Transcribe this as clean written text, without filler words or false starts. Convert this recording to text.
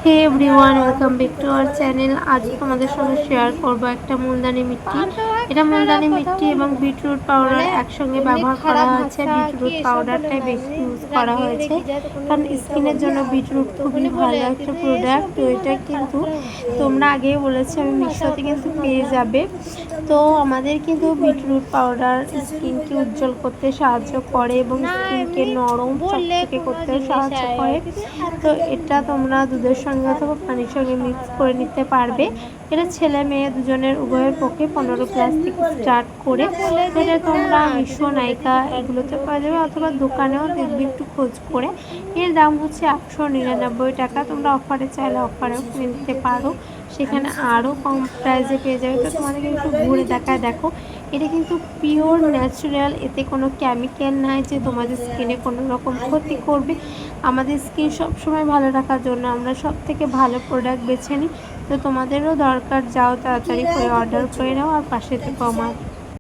Hey everyone, welcome back to our channel. আজ তোমাদের সঙ্গে শেয়ার করব একটা মুলতানি মিট্টি। এটা মুলতানি মিট্টি এবং বিটরুট পাউডার একসঙ্গে ব্যবহার করা হয়েছে। বিটরুট পাউডারটাই বেশি ইউজ করা হয়েছে, কারণ স্কিনের জন্য বিটরুট খুবই ভালো একটা প্রোডাক্ট। তো এটা কিন্তু তোমরা আগেই বলেছি, আমি মিশোতে কিন্তু পেয়ে যাবে। তো আমাদের কিন্তু বিটরুট পাউডার স্কিনকে উজ্জ্বল করতে সাহায্য করে এবং স্কিনকে নরম চকচকে করতে সাহায্য করে। তো এটা তোমরা দুধের সঙ্গে অথবা পানির সঙ্গে মিক্স করে নিতে পারবে। এটা ছেলে মেয়ে দুজনের উভয়ের পক্ষে 15+ থেকে স্টার্ট করে। এটা তোমরা মিশো, নাইকা এগুলোতে পাওয়া যাবে, অথবা দোকানেও দেখবে একটু খোঁজ করে। এর দাম হচ্ছে 899 টাকা। তোমরা অফারে চাইলে অফারেও কিনে নিতে পারো, সেখানে আরও কম প্রাইসে পেয়ে যাবে। তো তোমাদেরকে একটু ঘুরে দেখায় দেখো, এটা কিন্তু পিওর ন্যাচারাল, এতে কোনো কেমিক্যাল নাই যে তোমাদের স্কিনে কোনো রকম ক্ষতি করবে। আমাদের স্কিন সবসময় ভালো রাখার জন্য আমরা সব থেকে ভালো প্রোডাক্ট বেছে নিই। তো তোমাদেরও দরকার, যাও তাড়াতাড়ি করে অর্ডার করে নাও আর পাশে থেকো আমার।